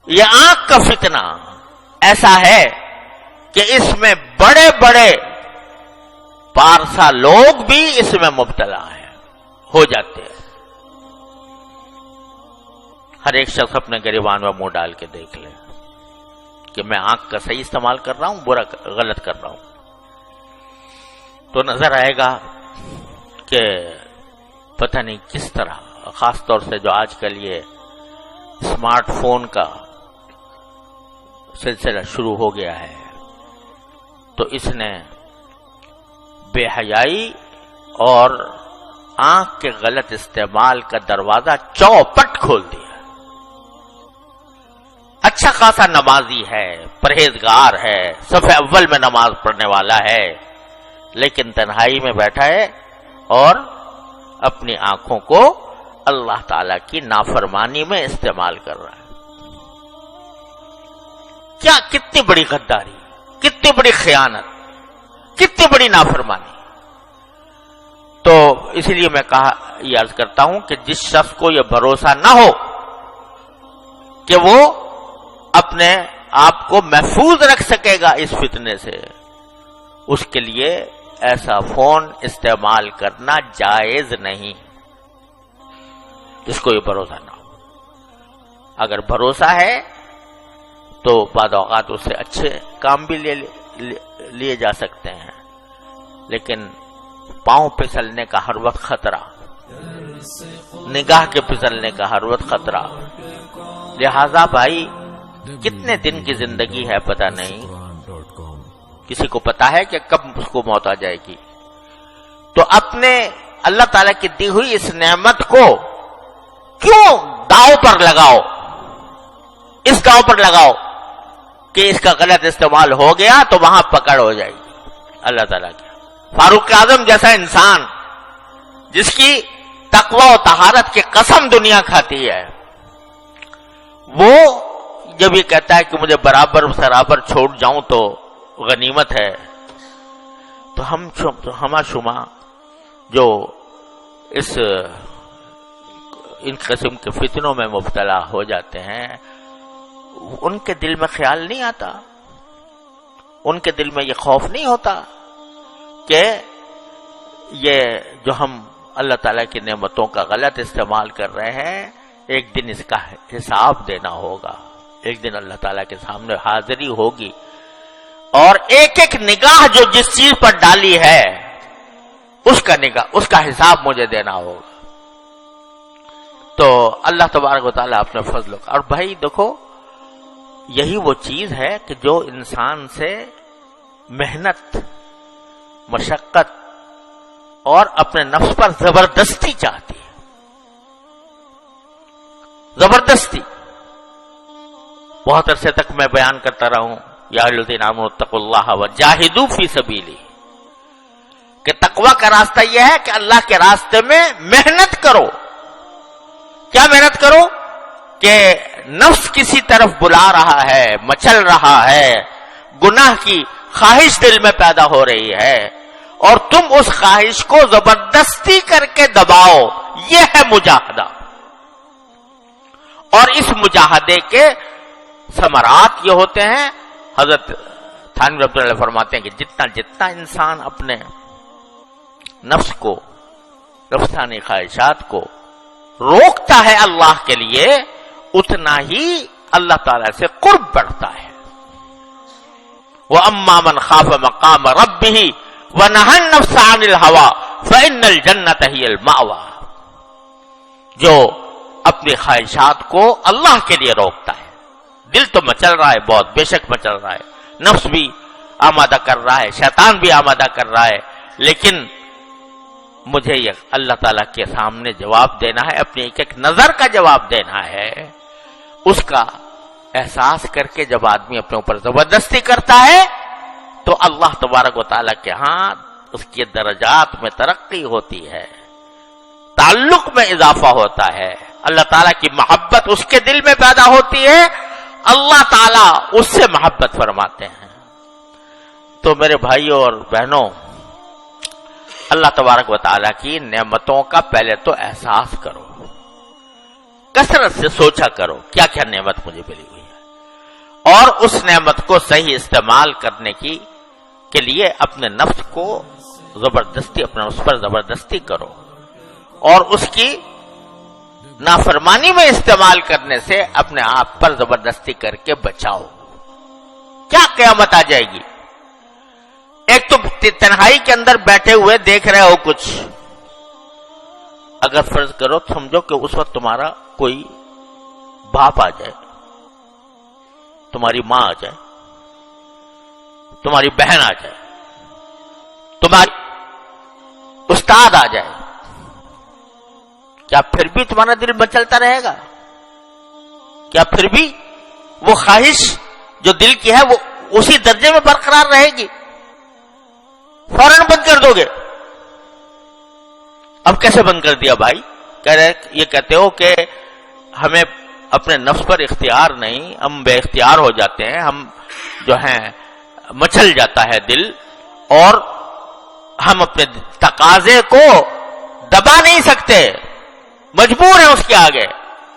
یہ آنکھ کا فتنہ ایسا ہے کہ اس میں بڑے بڑے پارسا لوگ بھی اس میں مبتلا ہیں، ہو جاتے ہیں۔ ہر ایک شخص اپنے گریبان میں منہ ڈال کے دیکھ لے کہ میں آنکھ کا صحیح استعمال کر رہا ہوں، برا غلط کر رہا ہوں، تو نظر آئے گا کہ پتہ نہیں کس طرح، خاص طور سے جو آج کل یہ اسمارٹ فون کا سلسلہ شروع ہو گیا ہے، تو اس نے بے حیائی اور آنکھ کے غلط استعمال کا دروازہ چوپٹ کھول دیا۔ اچھا خاصا نمازی ہے، پرہیزگار ہے، صف اول میں نماز پڑھنے والا ہے، لیکن تنہائی میں بیٹھا ہے اور اپنی آنکھوں کو اللہ تعالی کی نافرمانی میں استعمال کر رہا ہے۔ کیا کتنی بڑی غداری، کتنی بڑی خیانت، کتنی بڑی نافرمانی۔ تو اس لیے میں یہ عرض کرتا ہوں کہ جس شخص کو یہ بھروسہ نہ ہو کہ وہ اپنے آپ کو محفوظ رکھ سکے گا اس فتنے سے، اس کے لیے ایسا فون استعمال کرنا جائز نہیں، جس کو یہ بھروسہ نہ ہو۔ اگر بھروسہ ہے تو بعض اوقات اس سے اچھے کام بھی لیے جا سکتے ہیں، لیکن پاؤں پھسلنے کا ہر وقت خطرہ، نگاہ کے پھسلنے کا ہر وقت خطرہ۔ لہذا بھائی کتنے دن کی زندگی ہے پتہ نہیں، کسی کو پتا ہے کہ کب اس کو موت آ جائے گی، تو اپنے اللہ تعالی کی دی ہوئی اس نعمت کو کیوں داؤ پر لگاؤ، اس داؤ پر لگاؤ کہ اس کا غلط استعمال ہو گیا تو وہاں پکڑ ہو جائے گی اللہ تعالیٰ کی۔ فاروق اعظم جیسا انسان جس کی تقوی و طہارت کی قسم دنیا کھاتی ہے، وہ جب یہ کہتا ہے کہ مجھے برابر سرابر چھوڑ جاؤں تو غنیمت ہے، تو ہما شما جو ان قسم کے فتنوں میں مبتلا ہو جاتے ہیں، ان کے دل میں خیال نہیں آتا، ان کے دل میں یہ خوف نہیں ہوتا کہ یہ جو ہم اللہ تعالیٰ کی نعمتوں کا غلط استعمال کر رہے ہیں، ایک دن اس کا حساب دینا ہوگا، ایک دن اللہ تعالیٰ کے سامنے حاضری ہوگی، اور ایک ایک نگاہ جو جس چیز پر ڈالی ہے اس کا حساب مجھے دینا ہوگا۔ تو اللہ تبارک و تعالیٰ اپنے فضل اور بھائی دیکھو، یہی وہ چیز ہے کہ جو انسان سے محنت، مشقت اور اپنے نفس پر زبردستی چاہتی ہے، زبردستی۔ بہت عرصے تک میں بیان کرتا رہا ہوں، یا ایھا الذین آمنوا اتقوا اللہ وجاہدوا فی سبیلہ، کہ تقوی کا راستہ یہ ہے کہ اللہ کے راستے میں محنت کرو۔ کیا محنت کرو؟ کہ نفس کسی طرف بلا رہا ہے، مچل رہا ہے، گناہ کی خواہش دل میں پیدا ہو رہی ہے، اور تم اس خواہش کو زبردستی کر کے دباؤ، یہ ہے مجاہدہ۔ اور اس مجاہدے کے ثمرات یہ ہوتے ہیں، حضرت تھانوی رحمۃ اللہ فرماتے ہیں کہ جتنا انسان اپنے نفس کو، نفسانی خواہشات کو روکتا ہے اللہ کے لیے، اتنا ہی اللہ تعالی سے قرب بڑھتا ہے۔ وَأَمَّا مَنْ خَافَ مَقَامَ رَبِّهِ وَنَهَى النَّفْسَ عَنِ الْهَوَىٰ فَإِنَّ الْجَنَّةَ هِيَ الْمَأْوَىٰ، جو اپنی خواہشات کو اللہ کے لیے روکتا ہے، دل تو مچل رہا ہے، بہت بے شک مچل رہا ہے، نفس بھی آمادہ کر رہا ہے، شیطان بھی آمادہ کر رہا ہے، لیکن مجھے یہ اللہ تعالیٰ کے سامنے جواب دینا ہے، اپنی ایک ایک نظر کا جواب دینا ہے۔ اس کا احساس کر کے جب آدمی اپنے اوپر زبردستی کرتا ہے تو اللہ تبارک و تعالیٰ کے ہاں اس کے درجات میں ترقی ہوتی ہے، تعلق میں اضافہ ہوتا ہے، اللہ تعالیٰ کی محبت اس کے دل میں پیدا ہوتی ہے، اللہ تعالیٰ اس سے محبت فرماتے ہیں۔ تو میرے بھائیوں اور بہنوں، اللہ تبارک و تعالیٰ کی نعمتوں کا پہلے تو احساس کرو، کثرت سے سوچا کرو کیا کیا نعمت مجھے ملی ہوئی ہے، اور اس نعمت کو صحیح استعمال کرنے کے لیے اپنے نفس کو زبردستی، اپنے اس پر زبردستی کرو، اور اس کی نافرمانی میں استعمال کرنے سے اپنے آپ پر زبردستی کر کے بچاؤ۔ کیا قیامت آ جائے گی؟ ایک تو تنہائی کے اندر بیٹھے ہوئے دیکھ رہے ہو کچھ، اگر فرض کرو سمجھو کہ اس وقت تمہارا کوئی باپ آ جائے، تمہاری ماں آ جائے، تمہاری بہن آ جائے، تمہاری استاد آ جائے، کیا پھر بھی تمہارا دل مچلتا رہے گا؟ کیا پھر بھی وہ خواہش جو دل کی ہے وہ اسی درجے میں برقرار رہے گی؟ فوراً بند کر دو گے۔ اب کیسے بند کر دیا بھائی؟ یہ کہتے ہو کہ ہمیں اپنے نفس پر اختیار نہیں، ہم بے اختیار ہو جاتے ہیں، ہم جو ہیں مچل جاتا ہے دل، اور ہم اپنے تقاضے کو دبا نہیں سکتے، مجبور ہیں اس کے آگے۔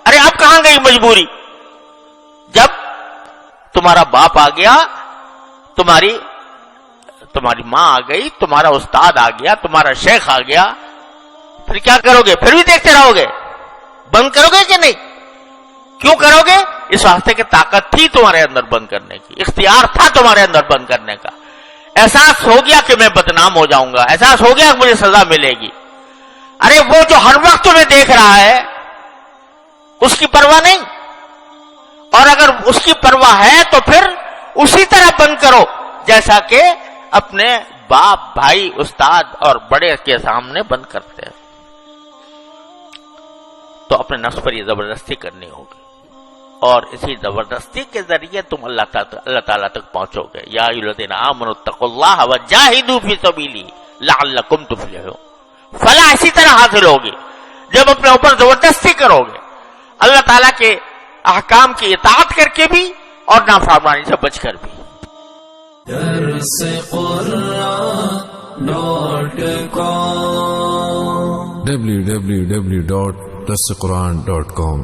ارے اب کہاں گئی مجبوری؟ جب تمہارا باپ آ گیا، تمہاری ماں آ گئی، تمہارا استاد آ گیا، تمہارا شیخ آ گیا، پھر کیا کرو گے؟ پھر بھی دیکھتے رہو گے؟ بند کرو گے کہ نہیں؟ کیوں کرو گے؟ اس واسطے کہ طاقت تھی تمہارے اندر بند کرنے کی، اختیار تھا تمہارے اندر بند کرنے کا، احساس ہو گیا کہ میں بدنام ہو جاؤں گا، احساس ہو گیا کہ مجھے سزا ملے گی۔ ارے وہ جو ہر وقت تمہیں دیکھ رہا ہے اس کی پرواہ نہیں، اور اگر اس کی پرواہ ہے تو پھر اسی طرح بند کرو جیسا کہ اپنے باپ، بھائی، استاد اور بڑے کے سامنے بند کرتے ہیں۔ تو اپنے نفس پر یہ زبردستی کرنی ہوگی، اور اسی زبردستی کے ذریعے تم اللہ تعالیٰ تک پہنچو گے۔ یا ایھا الذین آمنوا اتقوا اللہ وجاہدوا فی سبیلہ لعلکم تفلحون۔ فلاح اسی طرح حاصل ہوگی جب اپنے اوپر زبردستی کرو گے، اللہ تعالیٰ کے احکام کی اطاعت کر کے بھی اور نافرمانی سے بچ کر بھی۔ www.darsequran.com